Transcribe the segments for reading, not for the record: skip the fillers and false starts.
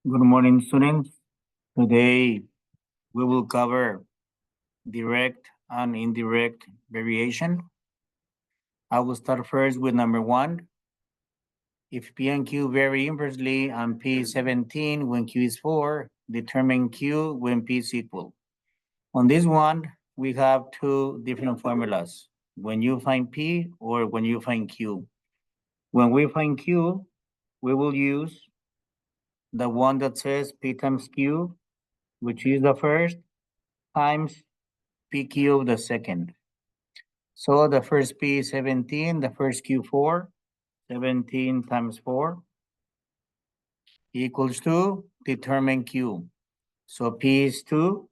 Good morning, students. Today we will cover direct and indirect variation. I will start first with number one. If P and Q vary inversely and P is 17 when Q is 4, determine Q when P is equal. On this one, we have two different formulas. When you find P or when you find Q. When we find Q, we will use the one that says P times Q, which is the first, times PQ of the second. So the first P is 17, the first Q 4, 17 times 4 equals to determine Q. So P is 2.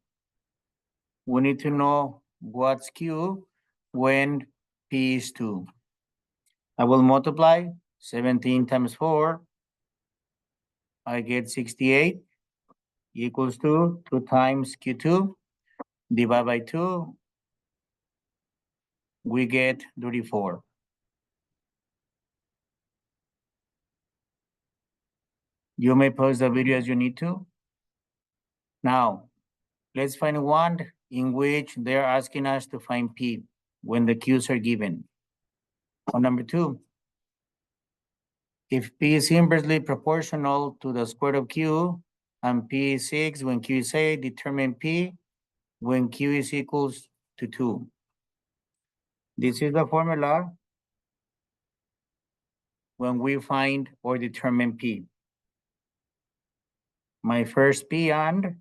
We need to know what's Q when P is 2. I will multiply 17 times 4. I get 68 equals to 2 times Q2. Divide by 2. We get 34. You may pause the video as you need to. Now, let's find one in which they're asking us to find P when the Q's are given. On number 2, if P is inversely proportional to the square root of Q and P is 6 when Q is 8, determine P when Q is equals to 2. This is the formula when we find or determine P. My first P and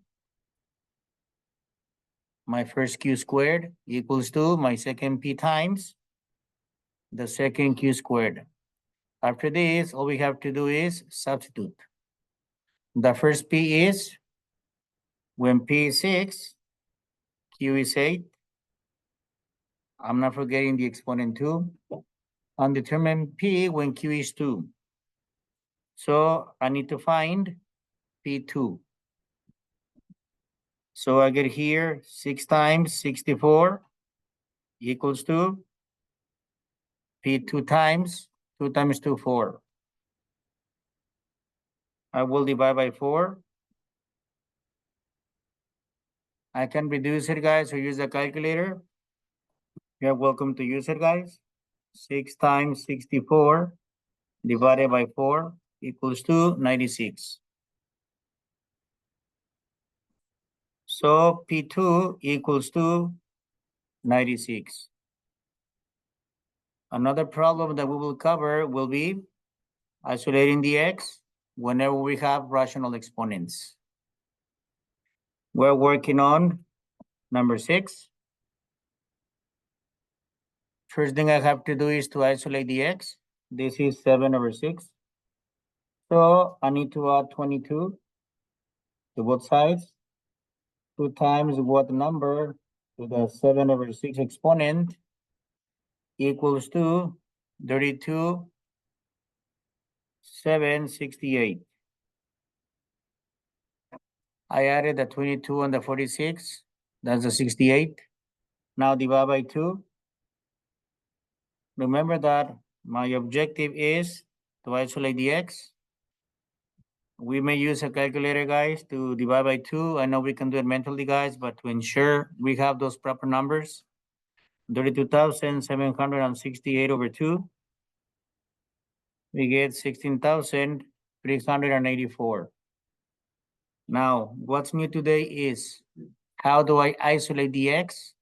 my first Q squared equals to my second P times the second Q squared. After this, all we have to do is substitute. The first P is when P is 6, Q is 8. I'm not forgetting the exponent 2. And determine P when Q is 2. So I need to find P2. So I get here 6 times 64 equals to P2 times 2 times 2, 4. I will divide by 4. I can reduce it, guys, or use a calculator. You're welcome to use it, guys. 6 times 64 divided by 4 equals to 96. So P2 equals to 96. Another problem that we will cover will be isolating the x whenever we have rational exponents. We're working on number 6. First thing I have to do is to isolate the x. This is 7/6. So I need to add 22 to both sides. 2 times what number to the 7/6 exponent equals to 32, 768. I added the 22 and the 46. That's the 68. Now divide by 2. Remember that my objective is to isolate the x. We may use a calculator, guys, to divide by 2. I know we can do it mentally, guys, but to ensure we have those proper numbers, 32,768 over 2, we get 16,384. Now, what's new today is how do I isolate the x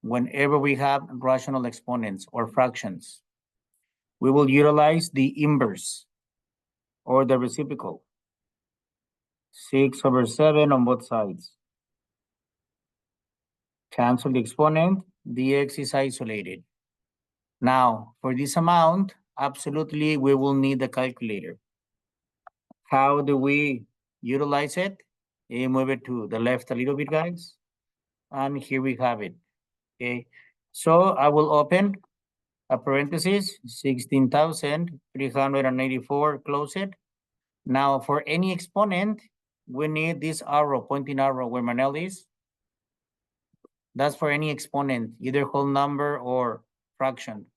whenever we have rational exponents or fractions? We will utilize the inverse or the reciprocal. 6/7 on both sides. Cancel the exponent, the x is isolated. Now, for this amount, absolutely we will need the calculator. How do we utilize it? You move it to the left a little bit, guys. And here we have it. Okay, so I will open a parenthesis, 16,384, close it. Now, for any exponent, we need this arrow, pointing arrow where Manel is. That's for any exponent, either whole number or fraction.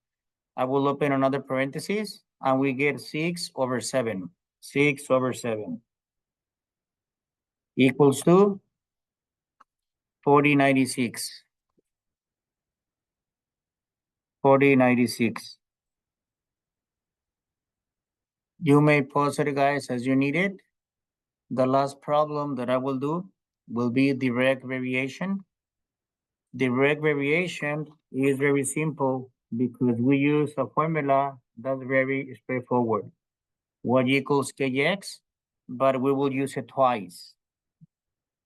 I will open another parenthesis, and we get 6/7. 6/7. equals to 4096. 4096. You may pause it, guys, as you need it. The last problem that I will do will be direct variation. Direct variation is very simple because we use a formula that's very straightforward. Y equals kx, but we will use it twice.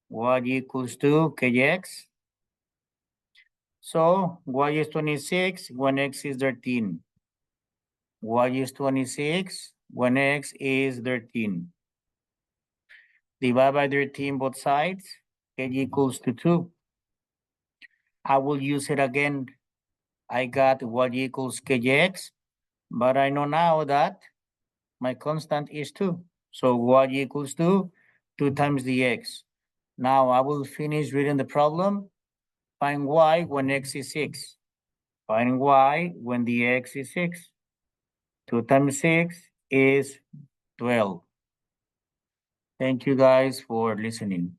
Y equals to kx. So y is 26 when x is 13. Y is 26 when x is 13. Divide by 13 both sides, k equals to 2. I will use it again. I got y equals kx, but I know now that my constant is 2. So y equals to 2 times the x. Now I will finish reading the problem. Find y when x is 6. Find y when the x is 6. 2 times 6 is 12. Thank you guys for listening.